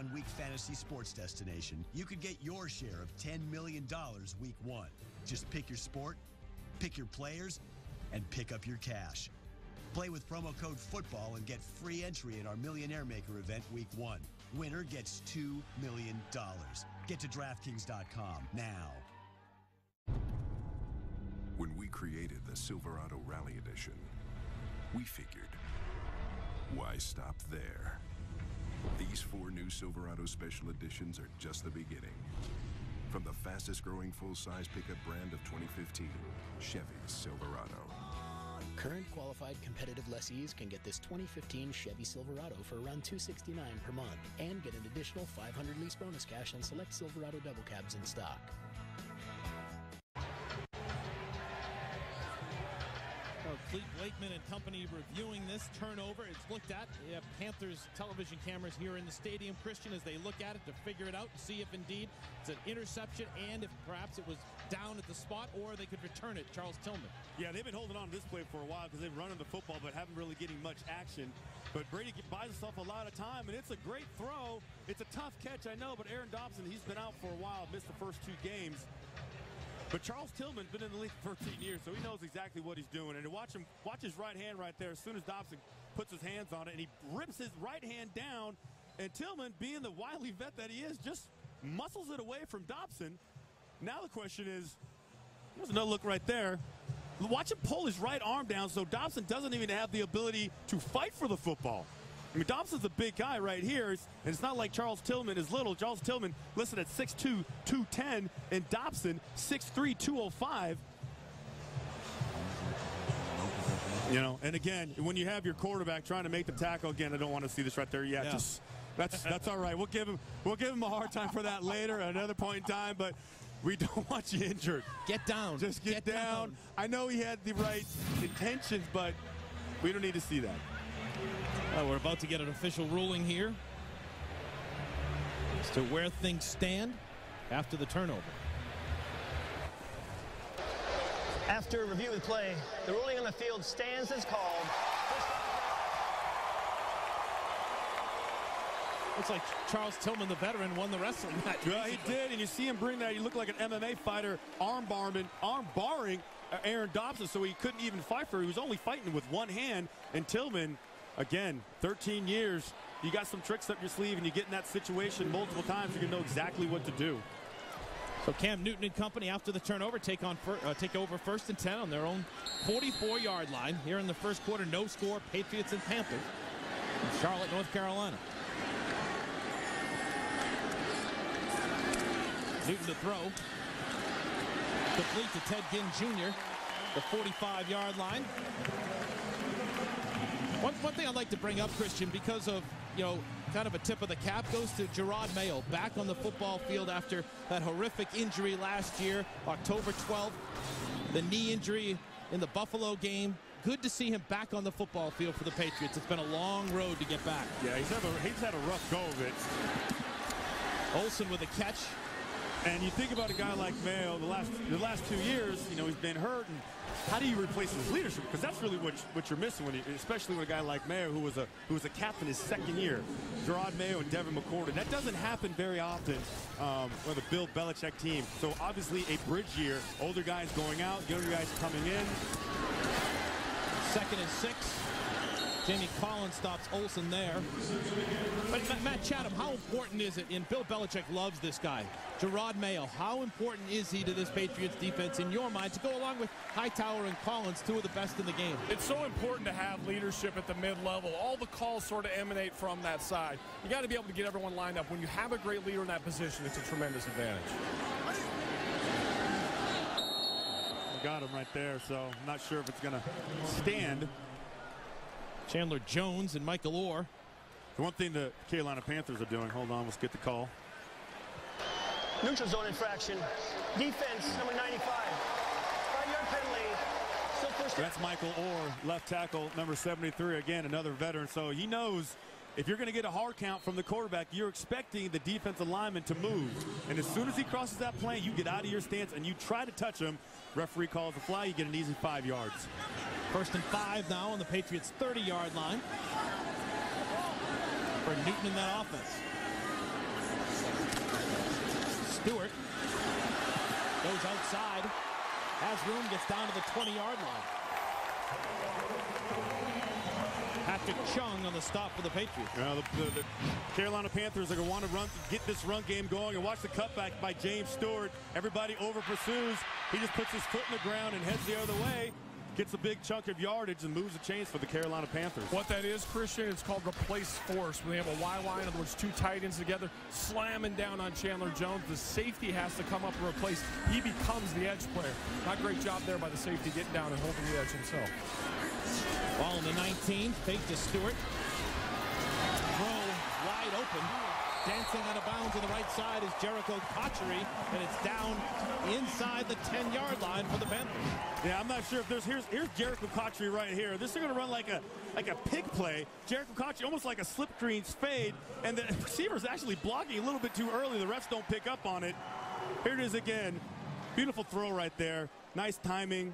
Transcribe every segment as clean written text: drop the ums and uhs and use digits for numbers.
one-week fantasy sports destination, you could get your share of $10 million week one. Just pick your sport, pick your players, and pick up your cash. Play with promo code FOOTBALL and get free entry in our Millionaire Maker event week one. Winner gets $2 million. Get to DraftKings.com now. When we created the Silverado Rally Edition, we figured, why stop there? These 4 new Silverado Special Editions are just the beginning. From the fastest growing full-size pickup brand of 2015, Chevy's Silverado. Current qualified competitive lessees can get this 2015 Chevy Silverado for around $269 per month and get an additional $500 lease bonus cash on select Silverado double cabs in stock. Clete Blakeman and company reviewing this turnover. It's looked at. We have Panthers television cameras here in the stadium, Christian, as they look at it to figure it out and see if indeed it's an interception and if perhaps it was down at the spot or they could return it. Charles Tillman. Yeah, they've been holding on to this play for a while because they've run the football but haven't really getting much action. But Brady buys himself a lot of time, and it's a great throw. It's a tough catch, I know, but Aaron Dobson, he's been out for a while, missed the first 2 games. But Charles Tillman's been in the league for 13 years, so he knows exactly what he's doing. And to watch his right hand right there, as soon as Dobson puts his hands on it, and he rips his right hand down, and Tillman, being the wily vet that he is, just muscles it away from Dobson. Now the question is, there's another look right there. Watch him pull his right arm down so Dobson doesn't even have the 'ability to fight for the football. I mean, Dobson's a big guy right here, and it's not like Charles Tillman is little. Charles Tillman listed at 6'2", 210, and Dobson 6'3", 205. You know, and again, when you have your quarterback trying to make the tackle, again, I don't want to see this right there yet. Yeah. Just that's all right. We'll give him a hard time for that later, at another point in time, but we don't want you injured. Get down. Just get down. I know he had the right intentions, but we don't need to see that. Well, we're about to get an official ruling here as to where things stand after the turnover. After review of the play, the ruling on the field stands as called. Looks like Charles Tillman, the veteran, won the wrestling match. Well, he did, and you see him bring that. He looked like an MMA fighter, arm barring Aaron Dobson, so he couldn't even fight for it. He was only fighting with one hand, and Tillman, again, 13 years, you got some tricks up your sleeve, and you get in that situation multiple times, you can know exactly what to do. So Cam Newton and company, after the turnover, take over 1st and 10 on their own 44-yard line. Here in the first quarter, no score, Patriots and Panthers in Charlotte, North Carolina. Newton to throw. Complete to Ted Ginn Jr., the 45-yard line. One thing I'd like to bring up, Christian, because of, kind of a tip of the cap, goes to Gerard Mayo, back on the football field after that horrific injury last year, October 12th, the knee injury in the Buffalo game. Good to see him back on the football field for the Patriots. It's been a long road to get back. Yeah, he's had a rough go of it. Olsen with a catch. And you think about a guy like Mayo, the last 2 years, he's been hurt. And how do you replace his leadership? Because that's really what you're missing, especially with a guy like Mayo, who was a captain his 2nd year. Gerard Mayo and Devin McCourty. That doesn't happen very often with a Bill Belichick team. So obviously a bridge year. Older guys going out, younger guys coming in. 2nd and 6. Jamie Collins stops Olsen there. But Matt Chatham, how important is it? And Bill Belichick loves this guy, Gerard Mayo. How important is he to this Patriots defense in your mind to go along with Hightower and Collins, 2 of the best in the game? It's so important to have leadership at the mid-level. All the calls sort of emanate from that side. You got to be able to get everyone lined up. When you have a great leader in that position, it's a tremendous advantage. Got him right there, so I'm not sure if it's going to stand. Chandler Jones and Michael Orr. The one thing the Carolina Panthers are doing, hold on, let's get the call. Neutral zone infraction. Defense, number 95. 5-yard penalty. Still first down. That's Michael Orr, left tackle, number 73. Again, another veteran. So he knows if you're going to get a hard count from the quarterback, you're expecting the defensive lineman to move. And as soon as he crosses that plane, you get out of your stance and you try to touch him. Referee calls a fly, you get an easy 5 yards. 1st and 5 now on the Patriots' 30-yard line for Newton in that offense. side. Has room, gets down to the 20-yard line. Patrick Chung on the stop for the Patriots. The Carolina Panthers are going to want to get this run game going, and watch the cutback by James Stewart. Everybody over pursues. He just puts his foot in the ground and heads the other way. Gets a big chunk of yardage and moves the chains for the Carolina Panthers. What that is, Christian, it's called replace force. When they have a Y line, in other words, two tight ends together, slamming down on Chandler Jones. The safety has to come up and replace. He becomes the edge player. Not great job there by the safety getting down and holding the edge himself. Ball in the 19, fake to Stewart. Throw wide open. Dancing out of bounds on the right side is Jericho Cotchery, and it's down inside the 10-yard line for the Panthers. Yeah, I'm not sure if here's Jericho Cotchery right here. This is going to run like a pig play. Jericho Cotchery almost like a slip screen fade, and the receiver's actually blocking a little bit too early. The refs don't pick up on it. Here it is again. Beautiful throw right there. Nice timing.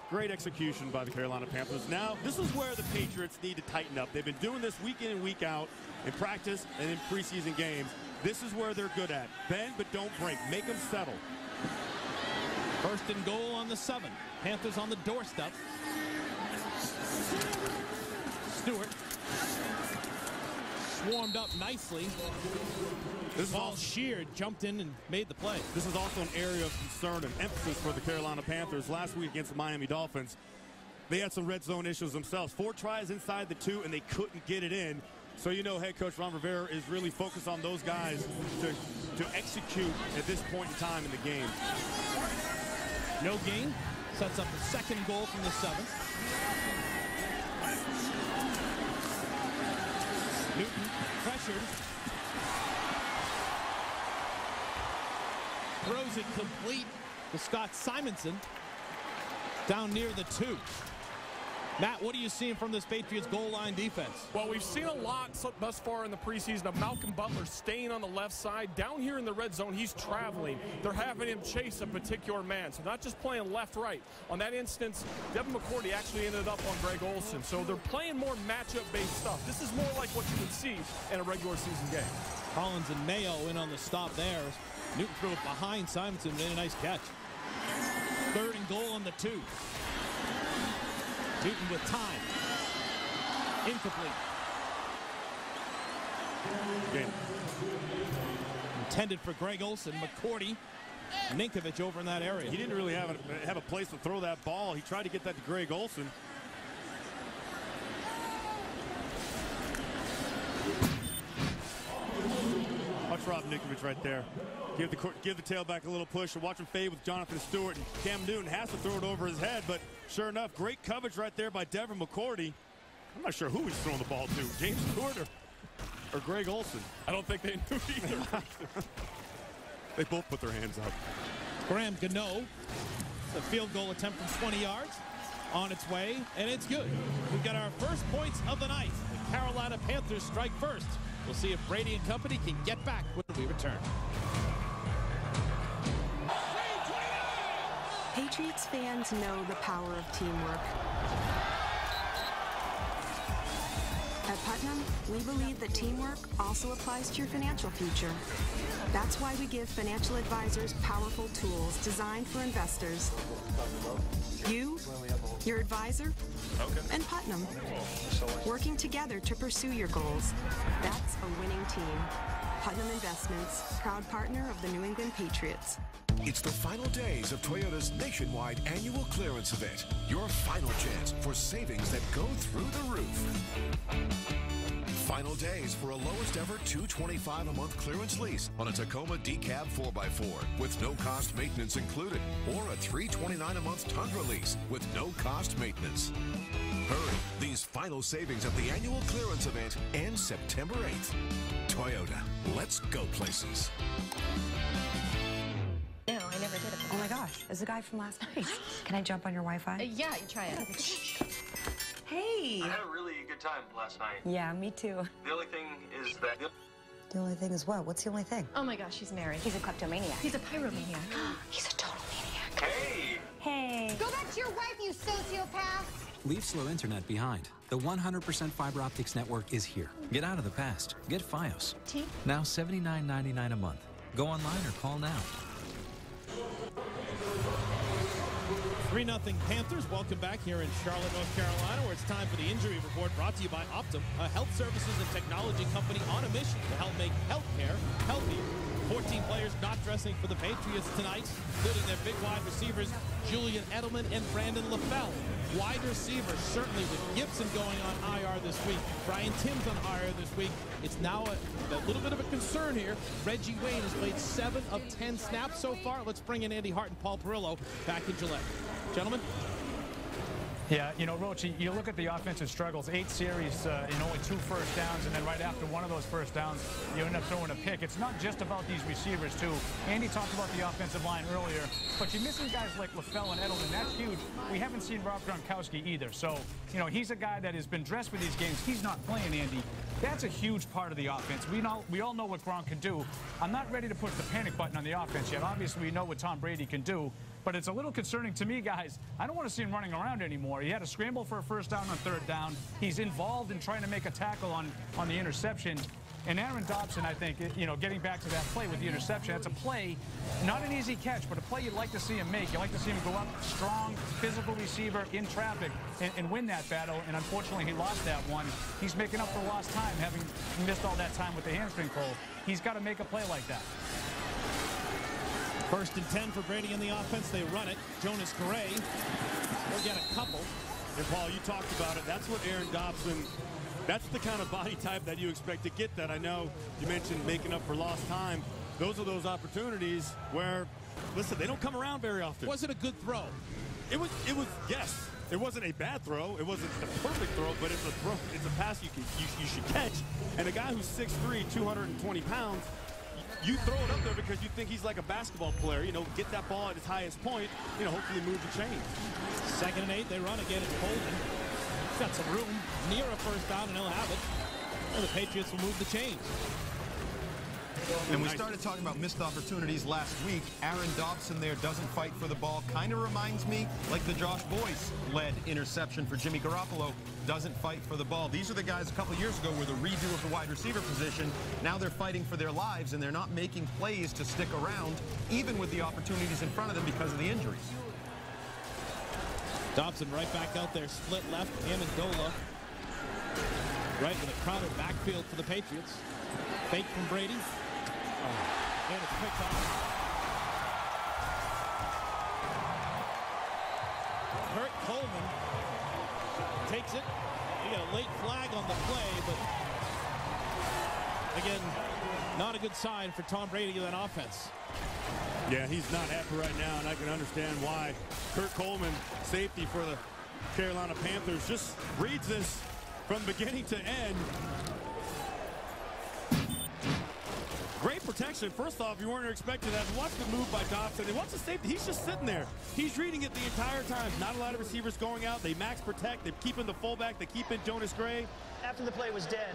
Great execution by the Carolina Panthers. Now, this is where the Patriots need to tighten up. They've been doing this week in and week out in practice and in preseason games. This is where they're good at. Bend, but don't break. Make them settle. First and goal on the 7. Panthers on the doorstep. Stewart swarmed up nicely. This ball sheared, jumped in, and made the play. This is also an area of concern and emphasis for the Carolina Panthers. Last week against the Miami Dolphins, they had some red zone issues themselves. 4 tries inside the 2, and they couldn't get it in. So you know head coach Ron Rivera is really focused on those guys to execute at this point in time in the game. No gain. Sets up the second goal from the 7. Newton pressured. Throws it complete to Scott Simonson down near the 2. Matt, what are you seeing from this Patriots goal line defense? Well, we've seen a lot thus far in the preseason of Malcolm Butler staying on the left side. Down here in the red zone, he's traveling. They're having him chase a particular man, so not just playing left-right. On that instance, Devin McCourty actually ended up on Greg Olsen, so they're playing more matchup-based stuff. This is more like what you would see in a regular season game. Collins and Mayo in on the stop there. Newton threw it behind Simonson, made a nice catch. Third and goal on the 2. Newton with time. Incomplete. Game. Intended for Greg Olsen. McCourty, Ninkovich over in that area. He didn't really have a place to throw that ball. He tried to get that to Greg Olsen. Watch Rob Ninkovich right there. Give the tailback a little push and watch him fade with Jonathan Stewart. And Cam Newton has to throw it over his head, but sure enough, great coverage right there by Devin McCourty. I'm not sure who he's throwing the ball to, James Stewart or Greg Olsen. I don't think they knew either. They both put their hands up. Graham Gano, the field goal attempt from 20 yards, on its way, and it's good. We've got our first points of the night. The Carolina Panthers strike first. We'll see if Brady and company can get back when we return. Patriots fans know the power of teamwork. At Putnam, we believe that teamwork also applies to your financial future. That's why we give financial advisors powerful tools designed for investors. You, your advisor, and Putnam, working together to pursue your goals. That's a winning team. Putnam Investments, proud partner of the New England Patriots. It's the final days of Toyota's nationwide annual clearance event. Your final chance for savings that go through the roof. Final days for a lowest ever $225 a month clearance lease on a Tacoma Decab 4x4 with no cost maintenance included, or a $329 a month Tundra lease with no cost maintenance. Hurry, these final savings at the annual clearance event ends September 8th. Toyota, let's go places. No, I never did it. Oh my gosh, it's the guy from last night. Can I jump on your Wi-Fi? Yeah, you try it. Hey! I had a really good time last night. Yeah, me too. The only thing is that... The only thing is what? What's the only thing? Oh my gosh, he's married. He's a kleptomaniac. He's a pyromaniac. He's a total maniac. Hey! Hey! Go back to your wife, you sociopath! Leave slow internet behind. The 100% fiber optics network is here. Get out of the past. Get Fios. Now $79.99 a month. Go online or call now. 3-0 Panthers. Welcome back here in Charlotte, North Carolina, where it's time for the injury report brought to you by Optum, a health services and technology company on a mission to help make healthcare healthier. 14 players not dressing for the Patriots tonight, including their big wide receivers, Julian Edelman and Brandon LaFell. Wide receivers, certainly with Gibson going on IR this week. Brian Tim's on IR this week. It's now a little bit of a concern here. Reggie Wayne has played 7 of 10 snaps so far. Let's bring in Andy Hart and Paul Perillo back in Gillette. Gentlemen? Yeah, you know, Roach, you look at the offensive struggles, 8 series in only 2 first downs, and then right after one of those first downs, you end up throwing a pick. It's not just about these receivers, too. Andy talked about the offensive line earlier, but you're missing guys like LaFell and Edelman. That's huge. We haven't seen Rob Gronkowski either. So, you know, he's a guy that has been dressed for these games. He's not playing, Andy. That's a huge part of the offense. We all know what Gronk can do. I'm not ready to push the panic button on the offense yet. Obviously, we know what Tom Brady can do. But it's a little concerning to me, guys. I don't want to see him running around anymore. He had a scramble for a first down on 3rd down. He's involved in trying to make a tackle on the interception. And Aaron Dobson, I think, you know, getting back to that play with the interception, that's a play, not an easy catch, but a play you'd like to see him make. You'd like to see him go up, strong, physical receiver in traffic and win that battle. And unfortunately, he lost that one. He's making up for lost time, having missed all that time with the hamstring pull. He's got to make a play like that. 1st and 10 for Brady in the offense. They run it. Jonas Gray will get a couple. And Paul, you talked about it. That's what Aaron Dobson, that's the kind of body type that you expect to get that. I know you mentioned making up for lost time. Those are those opportunities where, listen, they don't come around very often. Was it a good throw? It was, yes. It wasn't a bad throw. It wasn't the perfect throw, but it's a throw. It's a pass you should catch. And a guy who's 6'3", 220 pounds, you throw it up there because you think he's like a basketball player. You know, get that ball at its highest point, you know, hopefully move the chains. 2nd and 8, they run again. It's Coleman. He's got some room near a first down, and he'll have it. And the Patriots will move the chains. And we started talking about missed opportunities last week. Aaron Dobson there doesn't fight for the ball. Kind of reminds me like the Josh Boyce-led interception for Jimmy Garoppolo. Doesn't fight for the ball. These are the guys a couple years ago were the redo of the wide receiver position. Now they're fighting for their lives, and they're not making plays to stick around, even with the opportunities in front of them because of the injuries. Dobson right back out there, split left, Amendola. Right with a crowded backfield for the Patriots. Fake from Brady. And it's picked off. Kurt Coleman takes it. We got a late flag on the play, but again, not a good sign for Tom Brady in that offense. Yeah, he's not happy right now, and I can understand why. Kurt Coleman, safety for the Carolina Panthers, just reads this from beginning to end. Great protection. First off, you weren't expecting that. Watch the move by Dobson. And watch the safety. He's just sitting there. He's reading it the entire time. Not a lot of receivers going out. They max protect. They're keeping the fullback. They keep in Jonas Gray. After the play was dead,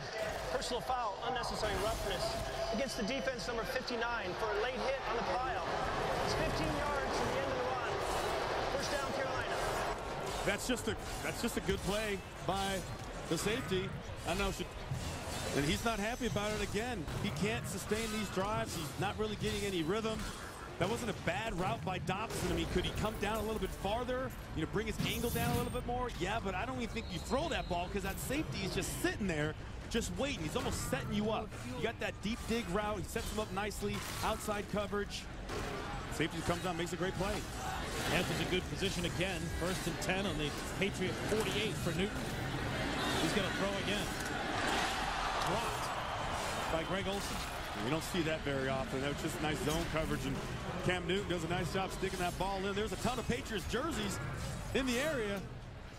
personal foul, unnecessary roughness against the defense number 59 for a late hit on the pile. It's 15 yards from the end of the run. First down, Carolina. That's just a good play by the safety. I know. And he's not happy about it again. He can't sustain these drives. He's not really getting any rhythm. That wasn't a bad route by Dobson. I mean, could he come down a little bit farther? You know, bring his angle down a little bit more? Yeah, but I don't even think you throw that ball because that safety is just sitting there, just waiting. He's almost setting you up. You got that deep dig route. He sets him up nicely. Outside coverage. Safety comes down, makes a great play. Panthers in good position again. 1st and 10 on the Patriot 48 for Newton. He's going to throw again. Blocked by Greg Olsen. We don't see that very often. That was just nice zone coverage, and Cam Newton does a nice job sticking that ball in. There's a ton of Patriots jerseys in the area.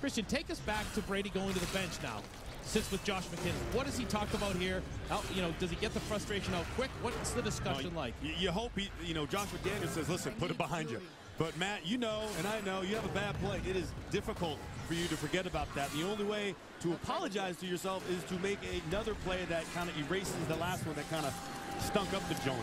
Christian, take us back to Brady going to the bench now. Sits with Josh McKinnon. What does he talk about here? How, you know, does he get the frustration out quick? What's the discussion like? You hope he, you know, Josh McDaniels says, listen, put it behind you. But Matt, you know, and I know, you have a bad play. It is difficult for you to forget about that. The only way to apologize to yourself is to make another play that kind of erases the last one that kind of stunk up the joint.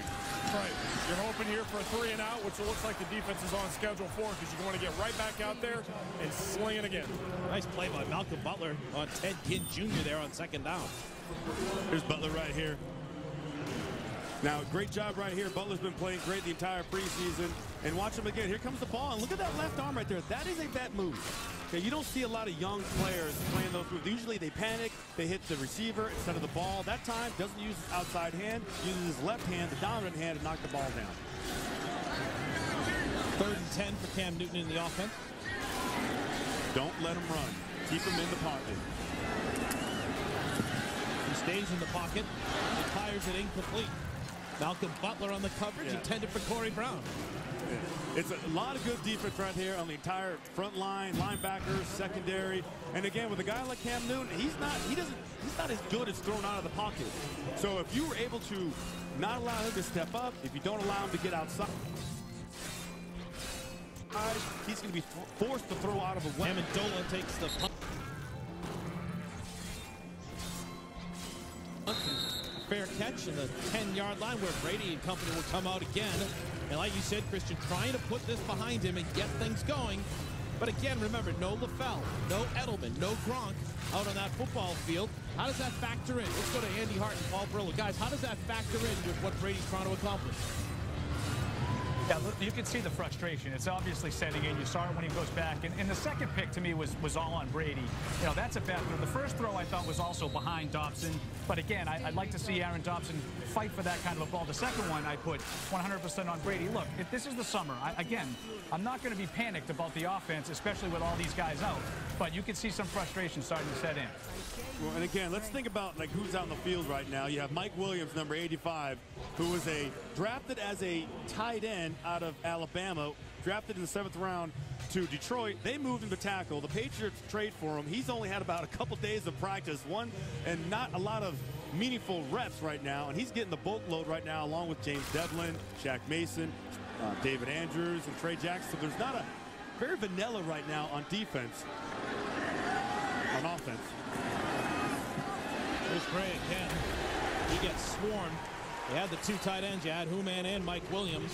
Right. You're hoping here for a 3 and out, which it looks like the defense is on schedule for, because you want to get right back out there and sling it again. Nice play by Malcolm Butler on Ted Ginn Jr. there on 2nd down. Here's Butler right here. Now, great job right here. Butler's been playing great the entire preseason, And watch him again. Here comes the ball, and look at that left arm right there. That is a vet move. Okay, you don't see a lot of young players playing those moves. Usually they panic, they hit the receiver instead of the ball. That time, doesn't use his outside hand, uses his left hand, the dominant hand, to knock the ball down. 3rd and 10 for Cam Newton in the offense. Don't let him run. Keep him in the pocket. He stays in the pocket. He fires it incomplete. Malcolm Butler on the coverage, intended for Corey Brown. It's a lot of good defense right here on the entire front line, linebackers, secondary. And again, with a guy like Cam Newton, he's not as good as thrown out of the pocket. So if you were able to not allow him to step up, if you don't allow him to get outside, he's going to be forced to throw out of a weapon. Amendola takes the punt. Fair catch in the 10-yard line where Brady and company will come out again. And like you said, Christian, trying to put this behind him and get things going. But again, remember, no LaFell, no Edelman, no Gronk out on that football field. How does that factor in? Let's go to Andy Hart and Paul Brillo. Guys, how does that factor in with what Brady's trying to accomplish? Yeah, you can see the frustration. It's obviously setting in. You saw it when he goes back. And the second pick, to me, was all on Brady. You know, that's a bad throw. The first throw, I thought, was also behind Dobson. But again, I'd like to see Aaron Dobson fight for that kind of a ball. The second one, I put 100% on Brady. Look, if this is the summer, again, I'm not going to be panicked about the offense, especially with all these guys out. But you can see some frustration starting to set in. Well, and again, let's think about like who's out in the field right now. You have Mike Williams, number 85, who was drafted as a tight end out of Alabama, drafted in the 7th round to Detroit. They moved him to tackle. The Patriots trade for him. He's only had about a couple days of practice, and not a lot of meaningful reps right now, and he's getting the boatload right now along with James Devlin, Shaq Mason, David Andrews, and Trey Jackson. So there's not a very vanilla right now on defense, on offense. Here's Gray again. He gets swarmed. They had the 2 tight ends. You had Hooman and Mike Williams.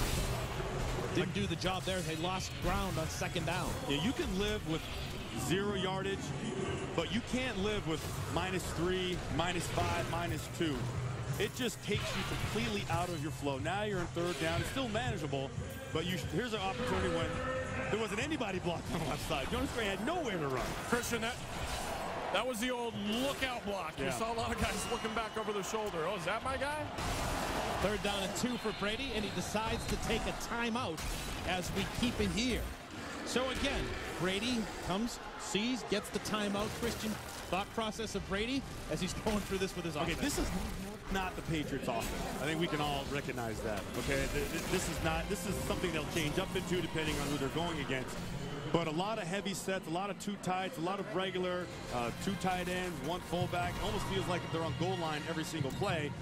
Didn't do the job there. They lost ground on 2nd down. Yeah, you can live with 0 yardage, but you can't live with -3, -5, -2. It just takes you completely out of your flow. Now you're in 3rd down. It's still manageable, but here's an opportunity when there wasn't anybody blocked on the left side. Jonas Gray had nowhere to run. Christian, that was the old lookout block. Yeah. You saw a lot of guys looking back over their shoulder. Oh, is that my guy? 3rd down and 2 for Brady, and he decides to take a timeout as we keep it here. So again, Brady comes, sees, gets the timeout. Christian, thought process of Brady as he's going through this with his offense. Okay, this is not the Patriots offense. I think we can all recognize that. Okay, this is something they'll change up into depending on who they're going against. But a lot of heavy sets, a lot of 2 tights, a lot of regular 2 tight ends, 1 fullback. Almost feels like they're on goal line every single play.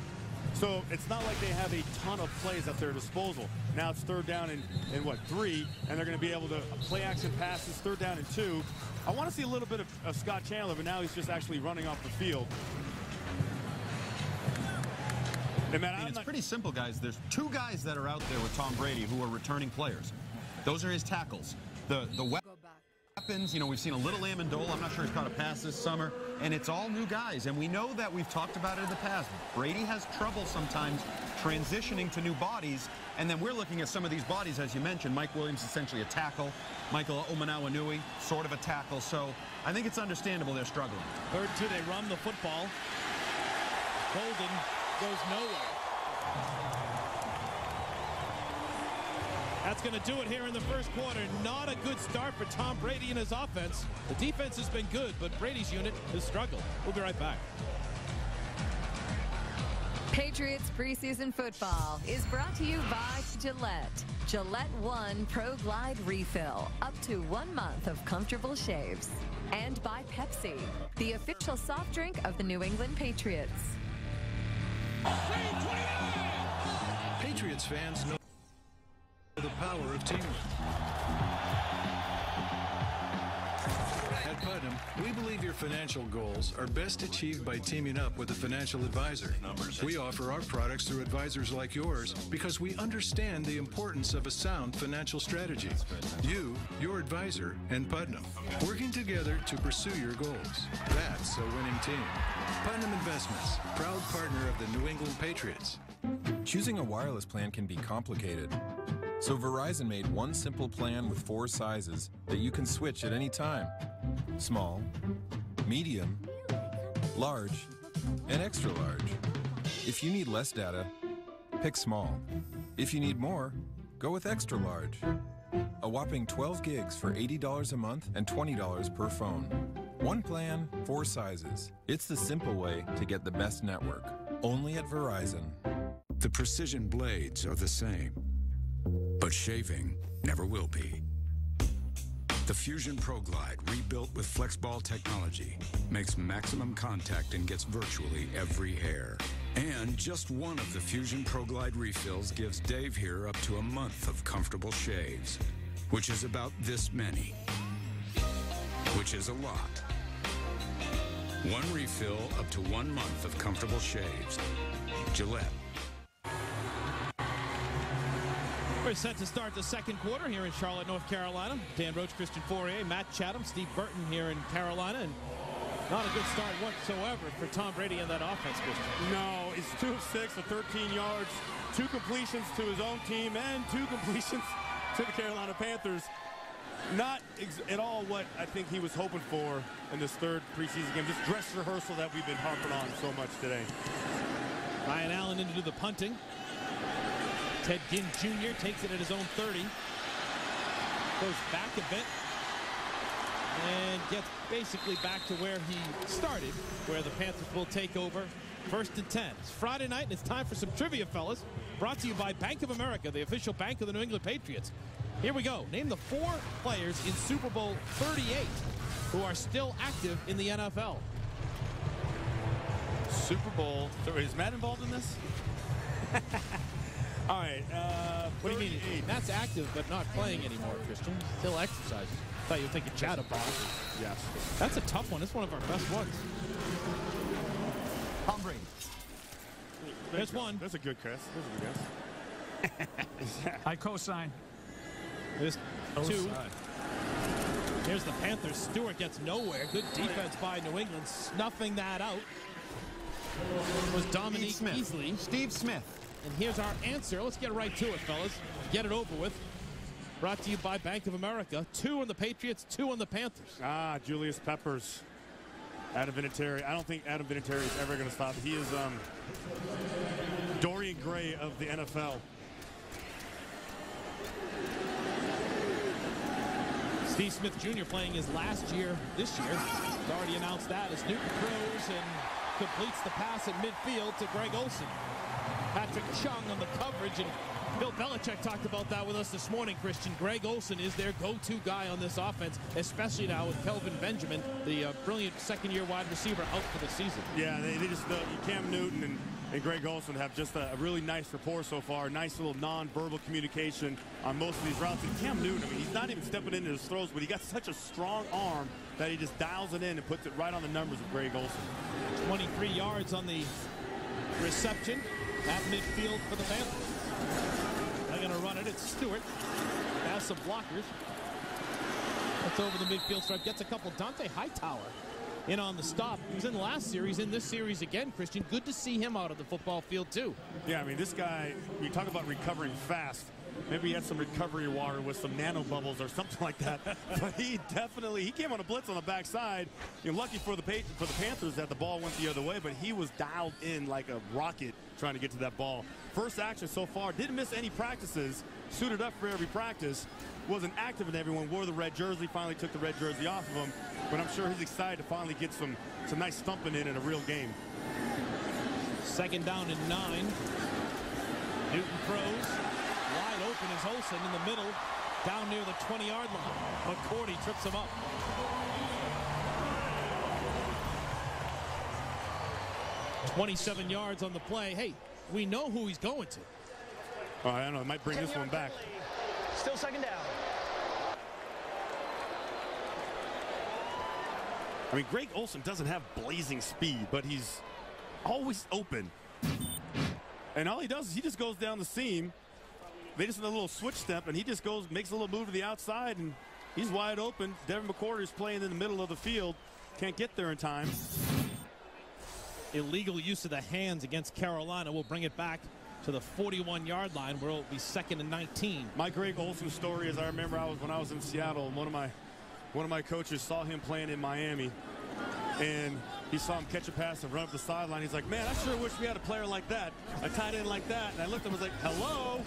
So it's not like they have a ton of plays at their disposal. Now it's 3rd down and what, 3, and they're going to be able to play action passes, 3rd down and 2. I want to see a little bit of Scott Chandler, but now he's just actually running off the field. And man, it's pretty simple, guys. There's 2 guys that are out there with Tom Brady who are returning players. Those are his tackles. The weapons, you know, we've seen a little Amendola. I'm not sure he's caught a pass this summer. And it's all new guys. And we know that we've talked about it in the past. Brady has trouble sometimes transitioning to new bodies. And then we're looking at some of these bodies, as you mentioned. Mike Williams, essentially a tackle. Michael Omenawanui, sort of a tackle. So I think it's understandable they're struggling. 3rd and 2, they run the football. Golden goes nowhere. That's going to do it here in the 1st quarter. Not a good start for Tom Brady and his offense. The defense has been good, but Brady's unit has struggled. We'll be right back. Patriots preseason football is brought to you by Gillette. Gillette One Pro Glide Refill. Up to 1 month of comfortable shaves. And by Pepsi, the official soft drink of the New England Patriots. Patriots fans know the power of teamwork. At Putnam, we believe your financial goals are best achieved by teaming up with a financial advisor. We offer our products through advisors like yours because we understand the importance of a sound financial strategy. You, your advisor, and Putnam, working together to pursue your goals. That's a winning team. Putnam Investments, proud partner of the New England Patriots. Choosing a wireless plan can be complicated. So Verizon made one simple plan with 4 sizes that you can switch at any time. Small, medium, large, and extra large. If you need less data, pick small. If you need more, go with extra large. A whopping 12 gigs for $80 a month and $20 per phone. One plan, 4 sizes. It's the simple way to get the best network. Only at Verizon. The precision blades are the same, but shaving never will be. The Fusion Pro Glide, rebuilt with FlexBall technology, makes maximum contact and gets virtually every hair. And just one of the Fusion Pro Glide refills gives Dave here up to a month of comfortable shaves, which is about this many, which is a lot. One refill up to 1 month of comfortable shaves. Gillette. We're set to start the second quarter here in Charlotte, North Carolina. Dan Roach, Christian Fourier, Matt Chatham, Steve Burton here in Carolina. And not a good start whatsoever for Tom Brady in that offense, Christian. No, it's 2 of 6 for 13 yards, 2 completions to his own team, and 2 completions to the Carolina Panthers. Not at all what I think he was hoping for in this third preseason game. This dress rehearsal that we've been harping on so much today. Ryan Allen into the punting. Ted Ginn Jr. takes it at his own 30. Goes back a bit. And gets basically back to where he started, where the Panthers will take over. 1st and 10. It's Friday night, and it's time for some trivia, fellas. Brought to you by Bank of America, the official bank of the New England Patriots. Here we go. Name the 4 players in Super Bowl 38 who are still active in the NFL. Super Bowl. Is Matt involved in this? All right. What do you mean? That's active, but not playing anymore, Christian. Still exercising. I thought you were thinking Chatterbox. Yes. That's a tough one. It's one of our best ones. Tom Brady. There's one. That's a good guess. That's a good guess. I co-sign. There's 2. Here's the Panthers. Stewart gets nowhere. Good defense by New England, snuffing that out. It was Dominique Easley. Steve Smith. And here's our answer. Let's get right to it, fellas. Get it over with. Brought to you by Bank of America. 2 on the Patriots, 2 on the Panthers. Julius Peppers. Adam Vinatieri. I don't think Adam Vinatieri is ever going to stop. He is Dorian Gray of the NFL. Steve Smith Jr. playing his last year this year. He's already announced that as Newton throws and completes the pass at midfield to Greg Olsen. Patrick Chung on the coverage, and Bill Belichick talked about that with us this morning, Christian. Greg Olsen is their go-to guy on this offense, especially now with Kelvin Benjamin, the brilliant second-year wide receiver, out for the season. Yeah, they just Cam Newton and Greg Olsen have just a really nice rapport so far. Nice little non-verbal communication on most of these routes. And Cam Newton, I mean, he's not even stepping into his throws, but he got such a strong arm that he just dials it in and puts it right on the numbers of Greg Olsen. 23 yards on the reception at midfield for the Panthers. They're going to run it. It's Stewart. Has some blockers. That's over the midfield stripe. Gets a couple. Dante Hightower in on the stop. He was in the last series, in this series again, Christian. Good to see him out of the football field, too. Yeah, I mean, this guy, you talk about recovering fast. Maybe he had some recovery water with some nano bubbles or something like that. But he came on a blitz on the backside. You're lucky for the Panthers that the ball went the other way, but he was dialed in like a rocket trying to get to that ball. First action so far, didn't miss any practices, suited up for every practice, wasn't active in everyone, wore the red jersey, finally took the red jersey off of him. But I'm sure he's excited to finally get some nice thumping in a real game. 2nd down and 9. Newton throws. Wide open is Olsen in the middle, down near the 20-yard line. McCourty trips him up. $27 yards on the play. Hey, we know who he's going to. Oh, I don't know. It might bring this one back. Still 2nd down. I mean, Greg Olsen doesn't have blazing speed, but he's always open. And all he does is he just goes down the seam. They just did a little switch step, and he just makes a little move to the outside, and he's wide open. Devin McCourty's playing in the middle of the field. Can't get there in time. Illegal use of the hands against Carolina. We'll bring it back to the 41-yard line, where it'll be 2nd and 19. My Greg Olsen story is I remember when I was in Seattle, and one of my coaches saw him playing in Miami, and he saw him catch a pass and run up the sideline. He's like, man, I sure wish we had a player like that, a tight end like that. And I looked at him and was like, hello?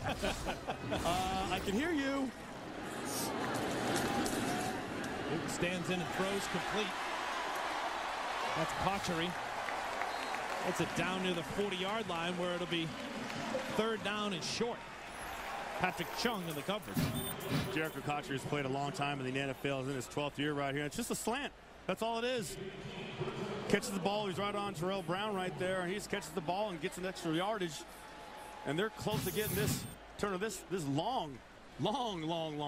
I can hear you. Luke stands in and throws complete. That's Potchery. It's it down near the 40-yard line, where it'll be 3rd down and short. Patrick Chung in the coverage. Jericho Kotcher has played a long time in the NFL. He's in his 12th year right here. It's just a slant. That's all it is. Catches the ball. He's right on Terrell Brown right there. And he just catches the ball and gets an extra yardage. And they're close to getting this long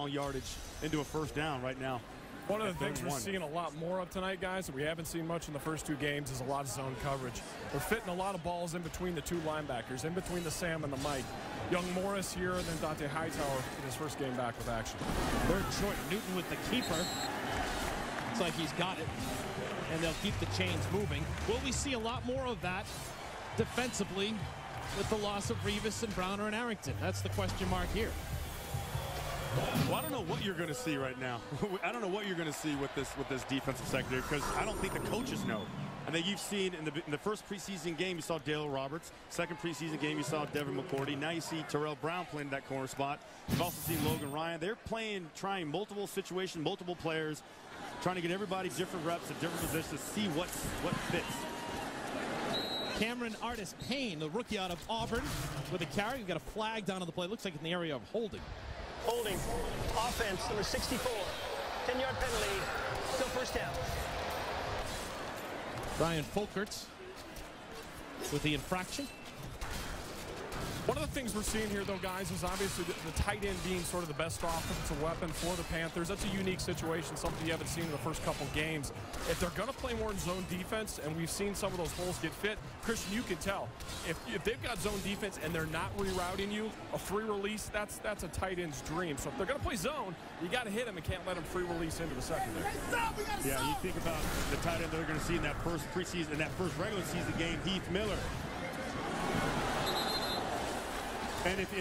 yardage into a 1st down right now. One of the things we're seeing a lot more of tonight, guys, that we haven't seen much in the first 2 games, is a lot of zone coverage. We're fitting a lot of balls in between the 2 linebackers, in between the Sam and the Mike. Young Morris here, and then Dante Hightower in his first game back with action. 3rd short. Newton with the keeper. Looks like he's got it. And they'll keep the chains moving. Will we see a lot more of that defensively with the loss of Revis and Browner and Arrington? That's the question mark here. Well, I don't know what you're going to see right now. I don't know what you're going to see with this defensive secondary, because I don't think the coaches know. I think you've seen in the first preseason game, you saw Dale Roberts. Second preseason game, you saw Devin McCourty. Now you see Terrell Brown playing that corner spot. You've also seen Logan Ryan. They're trying multiple situations, multiple players, trying to get everybody different reps at different positions, see what fits. Cameron Artis-Payne, the rookie out of Auburn, with a carry. You've got a flag down on the play. Looks like in the area of holding. Holding. Offense, number 64. 10-yard penalty. Still 1st down. Brian Folkerts with the infraction. One of the things we're seeing here, though, guys, is obviously the tight end being sort of the best offensive weapon for the Panthers. That's a unique situation, something you haven't seen in the first couple games. If they're going to play more in zone defense, and we've seen some of those holes get fit, Christian, you can tell. If they've got zone defense and they're not rerouting you, a free release, that's a tight end's dream. So if they're going to play zone, you got to hit them and can't let them free release into the secondary. Yeah, you think about the tight end they're going to see in that first preseason, in that first regular season game, Heath Miller. And if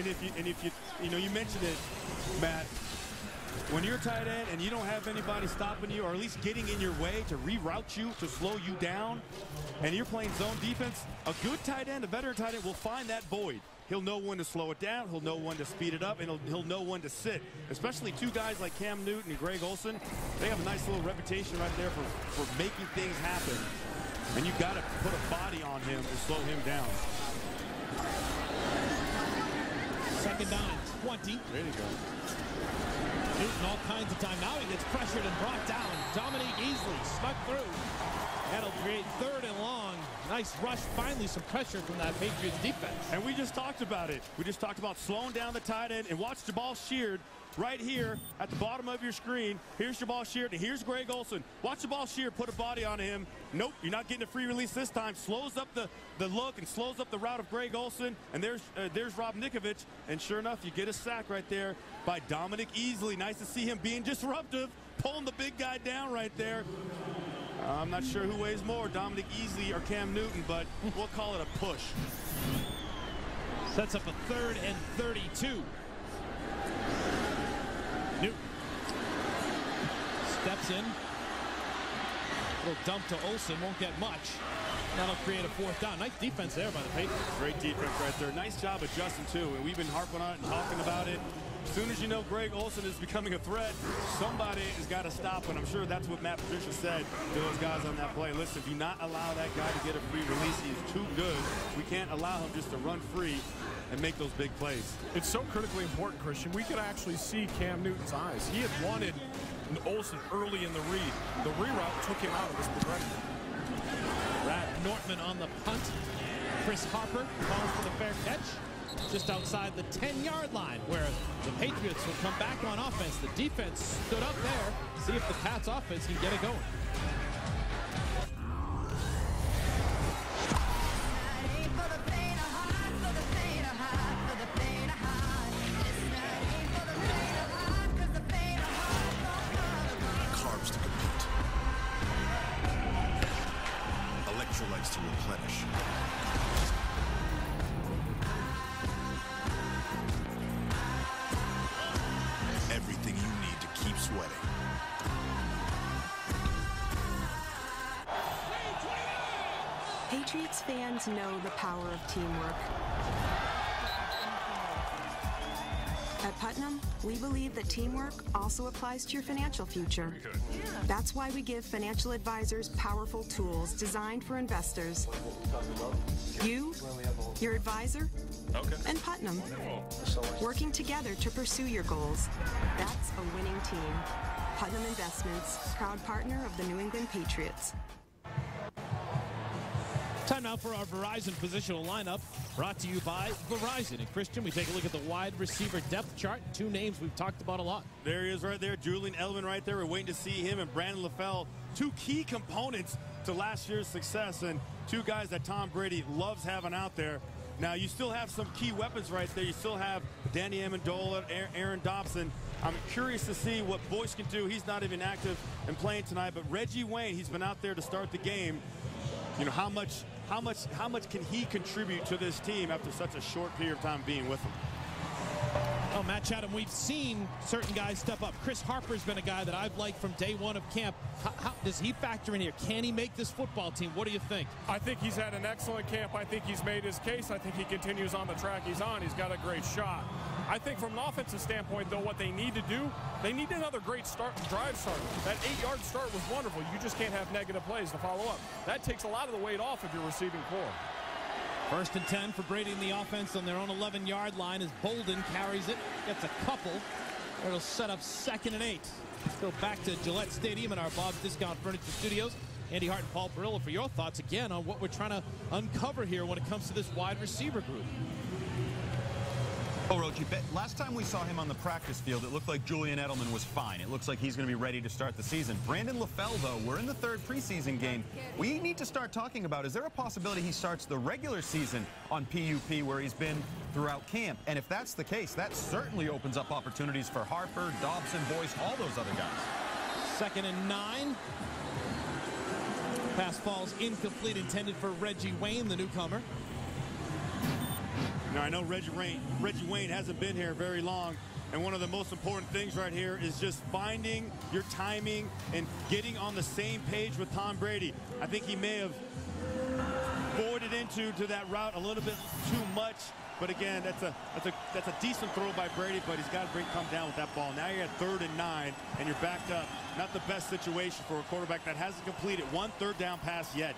you mentioned it, Matt, when you're tight end and you don't have anybody stopping you, or at least getting in your way to reroute you, to slow you down, and you're playing zone defense, a good tight end, a veteran tight end, will find that void. He'll know when to slow it down, he'll know when to speed it up, and he'll know when to sit. Especially 2 guys like Cam Newton and Greg Olsen, they have a nice little reputation right there for making things happen. And you've got to put a body on him to slow him down. 2nd down and 20. There you go. Newton all kinds of time. Now he gets pressured and brought down. Dominique Easley snuck through. That'll create 3rd and long. Nice rush. Finally some pressure from that Patriots defense. And we just talked about it. We just talked about slowing down the tight end. And watch Jabal Sheard right here at the bottom of your screen. Here's Jabal Sheard and here's Greg Olsen. Watch Jabal Sheard put a body on him. Nope, you're not getting a free release this time. Slows up the look and slows up the route of Greg Olsen. And there's Rob Nikovich. And sure enough, you get a sack right there by Dominic Easley. Nice to see him being disruptive, pulling the big guy down right there. I'm not sure who weighs more, Dominic Easley or Cam Newton, but we'll call it a push. Sets up a 3rd and 32. Newton steps in. Little dump to Olsen, won't get much. That'll create a 4th down. Nice defense there by the Patriots. Great defense right there. Nice job adjusting too. And we've been harping on it and talking about it. As soon as you know Greg Olsen is becoming a threat, somebody has got to stop. And I'm sure that's what Matt Patricia said to those guys on that play. Listen, do not allow that guy to get a free release. He's too good. We can't allow him just to run free and make those big plays. It's so critically important, Christian. We could actually see Cam Newton's eyes. He had wanted Olsen early in the read. The reroute took him out of his progression. Brad Nortman on the punt. Chris Harper calls for the fair catch just outside the 10-yard line, where the Patriots will come back on offense. The defense stood up there. See if the Pats offense can get it going. Carbs to complete. Electrolytes to replenish. Patriots fans know the power of teamwork. At Putnam, we believe that teamwork also applies to your financial future. That's why we give financial advisors powerful tools designed for investors. You, your advisor, and Putnam, working together to pursue your goals. That's a winning team. Putnam Investments, proud partner of the New England Patriots. Time now for our Verizon positional lineup, brought to you by Verizon. And Christian, we take a look at the wide receiver depth chart. Two names we've talked about a lot. There he is right there, Julian Edelman right there. We're waiting to see him and Brandon LaFell, two key components to last year's success, and two guys that Tom Brady loves having out there. Now, you still have some key weapons right there. You still have Danny Amendola, Aaron Dobson. I'm curious to see what Boyce can do. He's not even active and playing tonight, but Reggie Wayne, he's been out there to start the game. You know, how much can he contribute to this team after such a short period of time being with them? Oh, Matt Chatham, we've seen certain guys step up. Chris Harper's been a guy that I've liked from day one of camp. How does he factor in here? Can he make this football team? What do you think? I think he's had an excellent camp. I think he's made his case. I think he continues on the track he's on. He's got a great shot. I think from an offensive standpoint, though, what they need to do, they need another great drive starter. That 8-yard start was wonderful. You just can't have negative plays to follow up. That takes a lot of the weight off of your receiving core. 1st and 10 for Brady in the offense on their own 11-yard line as Bolden carries it, gets a couple. It'll set up 2nd and 8. Let's go back to Gillette Stadium in our Bob's Discount Furniture Studios. Andy Hart and Paul Perillo for your thoughts again on what we're trying to uncover here when it comes to this wide receiver group. Oh, Rochi, last time we saw him on the practice field, it looked like Julian Edelman was fine. It looks like he's going to be ready to start the season. Brandon LaFell, though, we're in the 3rd preseason game. We need to start talking about, is there a possibility he starts the regular season on PUP where he's been throughout camp? And if that's the case, that certainly opens up opportunities for Harper, Dobson, Boyce, all those other guys. 2nd and 9. Pass falls incomplete, intended for Reggie Wayne, the newcomer. Now, I know Reggie Wayne hasn't been here very long, and one of the most important things right here is just finding your timing and getting on the same page with Tom Brady. I think he may have voided into that route a little bit too much, but again, that's a decent throw by Brady, but he's got to come down with that ball. Now you're at 3rd and 9, and you're backed up. Not the best situation for a quarterback that hasn't completed one 3rd down pass yet.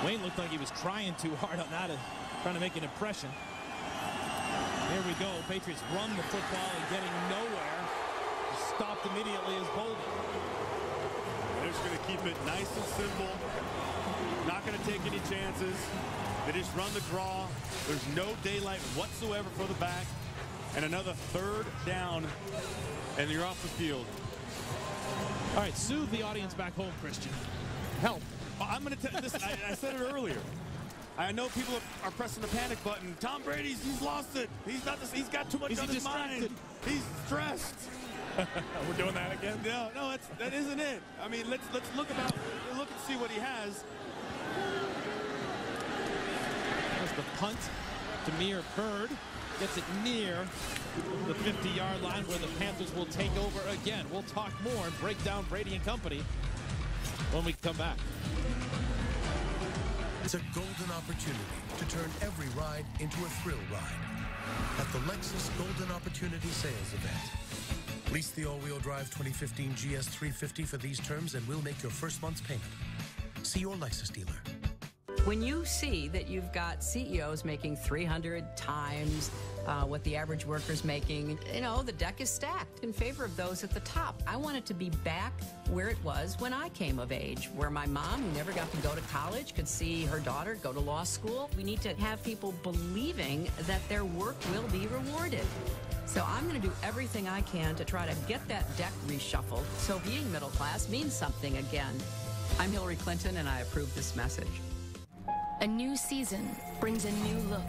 Wayne looked like he was trying too hard on that, trying to make an impression. Here we go. Patriots run the football and getting nowhere. Stopped immediately as Bolden. They're just going to keep it nice and simple. Not going to take any chances. They just run the draw. There's no daylight whatsoever for the back. And another 3rd down, and you're off the field. All right, soothe the audience back home, Christian. Help. I'm going to tell you this. I said it earlier. I know people are pressing the panic button. Tom Brady's, he's lost it. He's got too much on his mind. He's stressed. We're doing that again? No, that isn't it. I mean, let's look and see what he has. There's the punt. Demir Bird gets it near the 50-yard line where the Panthers will take over again. We'll talk more and break down Brady and company when we come back. It's a golden opportunity to turn every ride into a thrill ride at the Lexus Golden Opportunity Sales Event. Lease the all-wheel drive 2015 GS 350 for these terms and we'll make your first month's payment. See your Lexus dealer. When you see that you've got CEOs making 300 times what the average worker's making, you know, the deck is stacked in favor of those at the top. I want it to be back where it was when I came of age, where my mom, who never got to go to college, could see her daughter go to law school. We need to have people believing that their work will be rewarded. So I'm going to do everything I can to try to get that deck reshuffled so being middle class means something again. I'm Hillary Clinton, and I approve this message. A new season brings a new look,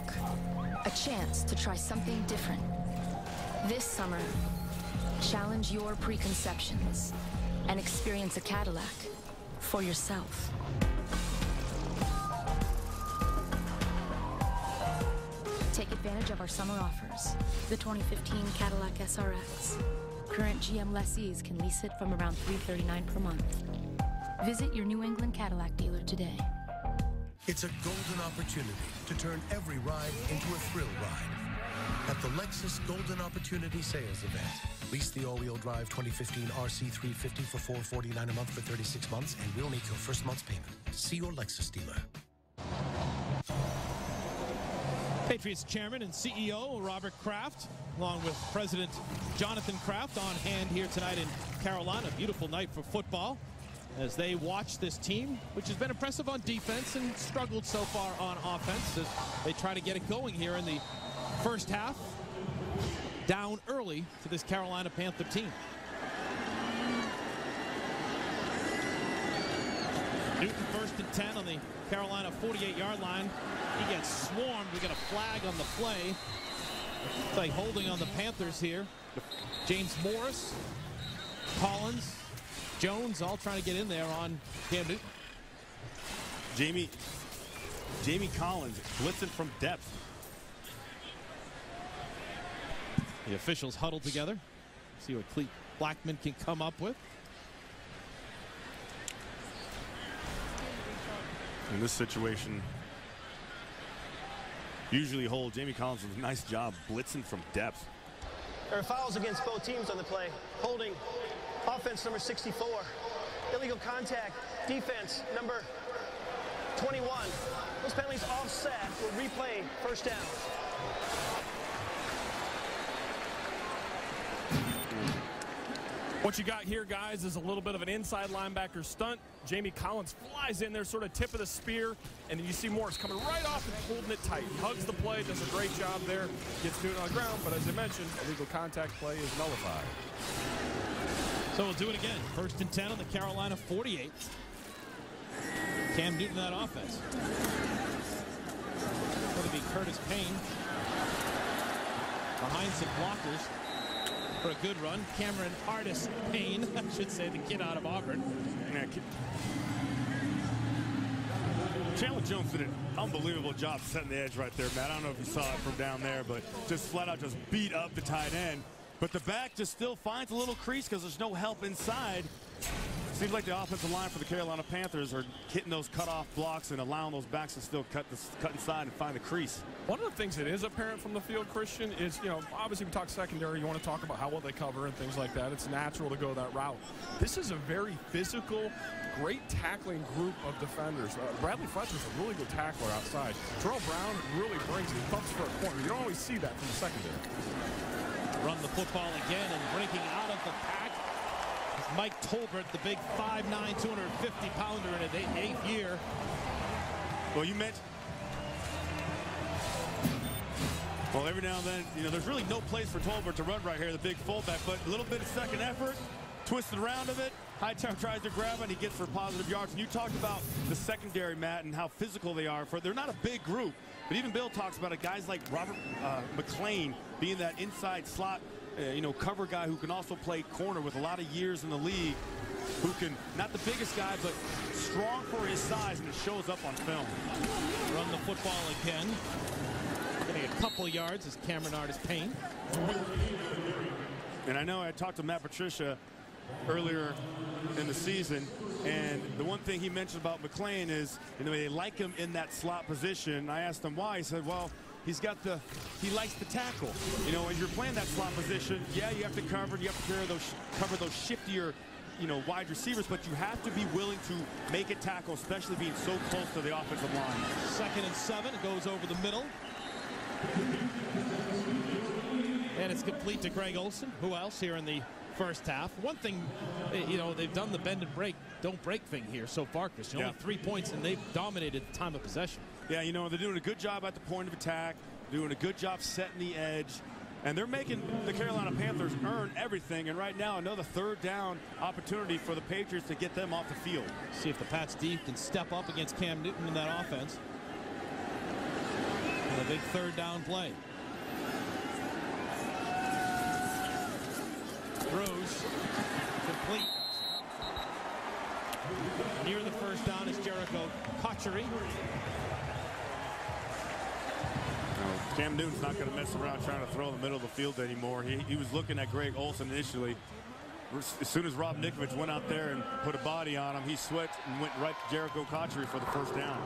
a chance to try something different. This summer, challenge your preconceptions and experience a Cadillac for yourself. Take advantage of our summer offers. The 2015 Cadillac SRX. Current GM lessees can lease it from around $339 per month. Visit your New England Cadillac dealer today. It's a golden opportunity to turn every ride into a thrill ride. At the Lexus Golden Opportunity Sales Event. Lease the all-wheel drive 2015 RC350 for $449 a month for 36 months, and we'll make your first month's payment. See your Lexus dealer. Patriots Chairman and CEO Robert Kraft, along with President Jonathan Kraft, on hand here tonight in Carolina. Beautiful night for football as they watch this team, which has been impressive on defense and struggled so far on offense, as they try to get it going here in the first half. Down early to this Carolina Panther team. Newton 1st and 10 on the Carolina 48-yard line. He gets swarmed. We got a flag on the play. It's like holding on the Panthers here. James Morris, Collins, Jones all trying to get in there on Cam Newton. Jamie Collins blitzing from depth. The officials huddle together. See what Clete Blackman can come up with. In this situation, usually hold Jamie Collins with a nice job blitzing from depth. There are fouls against both teams on the play. Holding, offense number 64. Illegal contact, defense number 21. Those penalties offset will replay first down. What you got here, guys, is a little bit of an inside linebacker stunt. Jamie Collins flies in there, sort of tip of the spear, and then you see Morris coming right off and holding it tight. He hugs the play, does a great job there, gets Newton on the ground, but as I mentioned, illegal contact play is nullified. So we'll do it again. 1st and 10 on the Carolina 48. Cam Newton, that offense. Going to be Curtis Payne behind some blockers for a good run. Cameron Artis Payne, I should say, the kid out of Auburn. Yeah, Chandler Jones did an unbelievable job setting the edge right there, Matt. I don't know if you saw it from down there, but just flat out just beat up the tight end. But the back just still finds a little crease because there's no help inside. Seems like the offensive line for the Carolina Panthers are hitting those cutoff blocks and allowing those backs to still cut inside and find the crease. One of the things that is apparent from the field, Christian, is, you know, obviously we talk secondary, you want to talk about how well they cover and things like that. It's natural to go that route. This is a very physical, great tackling group of defenders. Bradley Fletcher's a really good tackler outside. Terrell Brown really brings it. He bumps for a corner. You don't always see that from the secondary. Run the football again, and breaking out of the pack is Mike Tolbert, the big 5'9", 250-pounder in his 8th year. Well, you mentioned. Well, every now and then, you know, there's really no place for Tolbert to run right here, the big fullback, but a little bit of second effort, twisted around of it. Hightower tries to grab it, and he gets for positive yards. And you talked about the secondary, Matt, and how physical they are. They're not a big group, but even Bill talks about it. Guys like Robert McClain being that inside slot, cover guy who can also play corner with a lot of years in the league, who can, not the biggest guy, but strong for his size, and it shows up on film. Run the football again. Getting a couple yards is Cameron Artis Payne. And I know I talked to Matt Patricia earlier in the season, and the one thing he mentioned about McClain is, they like him in that slot position. I asked him why. He said, well, he likes to tackle. As you're playing that slot position, yeah, you have to cover, you have to cover those shiftier, wide receivers, but you have to be willing to make a tackle, especially being so close to the offensive line. 2nd and 7, it goes over the middle. And it's complete to Greg Olsen. Who else here in the first half? One thing, they've done the bend and break, don't break thing here so far, Christian. Only 3 points, and they've dominated the time of possession. Yeah, they're doing a good job at the point of attack, doing a good job setting the edge, and they're making the Carolina Panthers earn everything. And right now, another 3rd down opportunity for the Patriots to get them off the field. See if the Pats D can step up against Cam Newton in that offense. And a big 3rd down play. Throws complete. Near the 1st down is Jericho Cotchery. Cam Newton's not going to mess around trying to throw in the middle of the field anymore. He was looking at Greg Olsen initially. As soon as Rob Nikovich went out there and put a body on him, he switched and went right to Jericho Cotchery for the 1st down.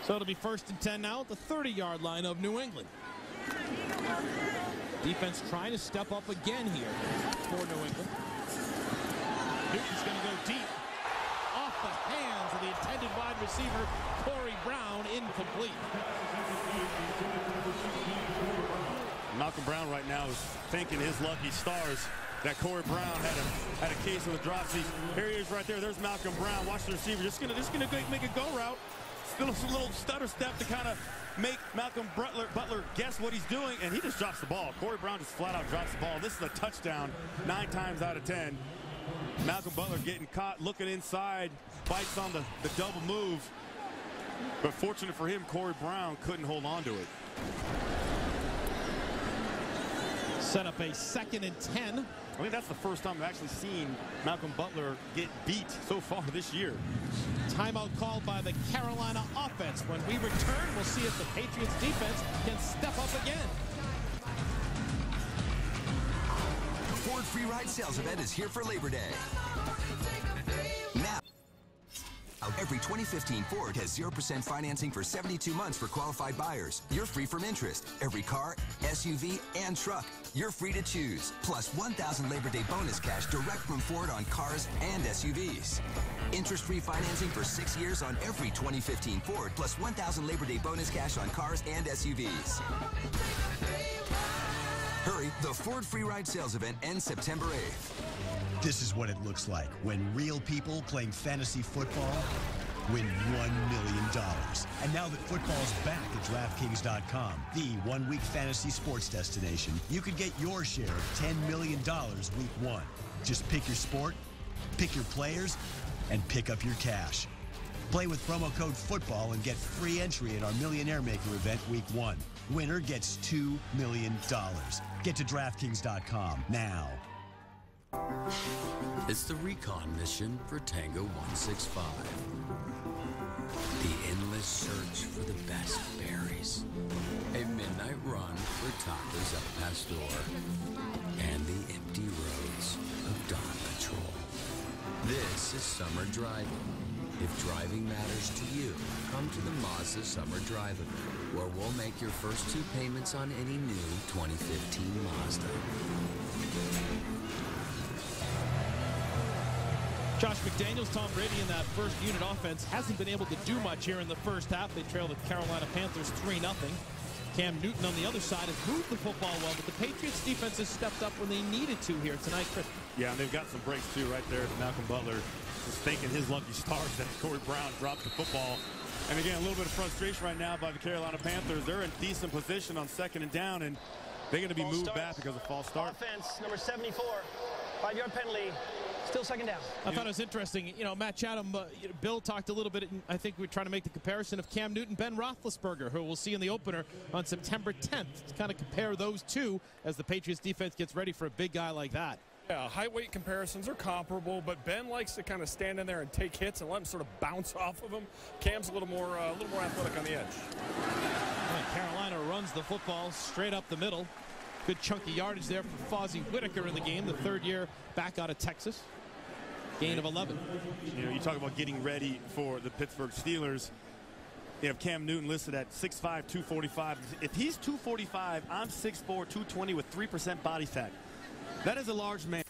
So it'll be 1st and 10 now at the 30-yard line of New England. Defense trying to step up again here for New England. Newton's going to go deep. Off the hands of the intended wide receiver, Corey Brown, incomplete. Malcolm Brown right now is thanking his lucky stars that Corey Brown had a case of the drop. See, here he is right there. There's Malcolm Brown. Watch the receiver. Just gonna make a go route. Still a little stutter step to kind of make Malcolm Butler guess what he's doing, and he just drops the ball. Corey Brown just flat out drops the ball. This is a touchdown 9 times out of 10. Malcolm Butler getting caught, looking inside, bites on the double move. But fortunate for him, Corey Brown couldn't hold on to it. Set up a 2nd and 10. I think that's the first time I've actually seen Malcolm Butler get beat so far this year. Timeout called by the Carolina offense. When we return, we'll see if the Patriots defense can step up again. The Ford Free Ride Sales Event is here for Labor Day. Now, every 2015 Ford has 0% financing for 72 months for qualified buyers. You're free from interest. Every car, SUV, and truck, you're free to choose. Plus $1,000 Labor Day bonus cash direct from Ford on cars and SUVs. Interest-free financing for 6 years on every 2015 Ford, plus $1,000 Labor Day bonus cash on cars and SUVs. Hurry, the Ford Free Ride Sales Event ends September 8th. This is what it looks like when real people playing fantasy football win $1 million. And now that football's back at DraftKings.com, the one-week fantasy sports destination, you could get your share of $10 million week 1. Just pick your sport, pick your players, and pick up your cash. Play with promo code FOOTBALL and get free entry at our Millionaire Maker event week 1. Winner gets $2 million. Get to DraftKings.com now. It's the recon mission for Tango 165. The endless search for the best berries. A midnight run for tacos El Pastor. And the empty roads of Dawn Patrol. This is summer driving. If driving matters to you, come to the Mazda Summer Drive event, where we'll make your first 2 payments on any new 2015 Mazda. Josh McDaniels, Tom Brady in that first unit offense hasn't been able to do much here in the first half. They trail the Carolina Panthers 3-0. Cam Newton on the other side has moved the football well, but the Patriots defense has stepped up when they needed to here tonight, Chris. Yeah, and they've got some breaks too right there. Malcolm Butler just thanking his lucky stars that Corey Brown dropped the football. And again, a little bit of frustration right now by the Carolina Panthers. They're in decent position on 2nd and down, and they're going to be moved back because of false start. Offense, number 74, 5-yard penalty. Still 2nd down. I thought it was interesting. You know, Matt Chatham, Bill talked a little bit, and I think we're trying to make the comparison of Cam Newton, Ben Roethlisberger, who we'll see in the opener on September 10th, to kind of compare those two as the Patriots defense gets ready for a big guy like that. Yeah, height weight comparisons are comparable, but Ben likes to kind of stand in there and take hits and let him sort of bounce off of him. Cam's a little more athletic on the edge. And Carolina runs the football straight up the middle. Good chunky yardage there for Fozzie Whitaker in the game, the 3rd year back out of Texas. Gain of 11. You know, you talk about getting ready for the Pittsburgh Steelers. They have Cam Newton listed at 6'5", 245. If he's 245, I'm 6'4", 220 with 3% body fat. That is a large man.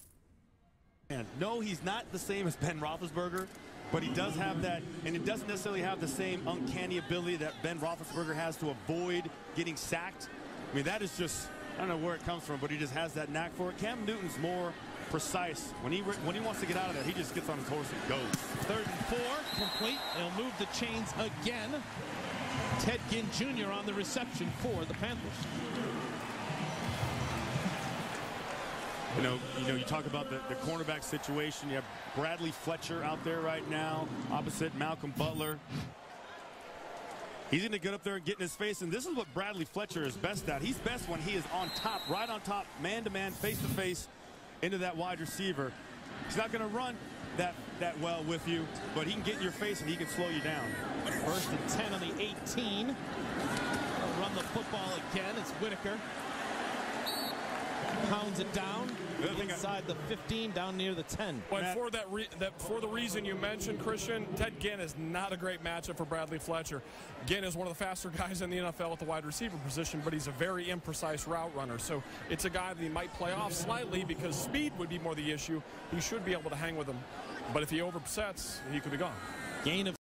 No, he's not the same as Ben Roethlisberger, but he does have that, and it doesn't necessarily have the same uncanny ability that Ben Roethlisberger has to avoid getting sacked. I mean, that is just, I don't know where it comes from, but he just has that knack for it. Cam Newton's more precise. When he wants to get out of there, he just gets on his horse and goes. 3rd and 4, complete. They'll move the chains again. Ted Ginn Jr. on the reception for the Panthers. You know, you talk about the cornerback situation. You have Bradley Fletcher out there right now, opposite Malcolm Butler. He's going to get up there and get in his face, and this is what Bradley Fletcher is best at. He's best when he is on top, right on top, man-to-man, face-to-face, into that wide receiver. He's not going to run that well with you, but he can get in your face and he can slow you down. 1st and 10 on the 18. They'll run the football again. It's Whitaker. pounds it down inside the 15, down near the 10. But for the reason you mentioned, Christian, Ted Ginn is not a great matchup for Bradley Fletcher. Ginn is one of the faster guys in the NFL at the wide receiver position, but he's a very imprecise route runner. So it's a guy that he might play off slightly because speed would be more the issue. He should be able to hang with him. But if he oversets, he could be gone. Gain of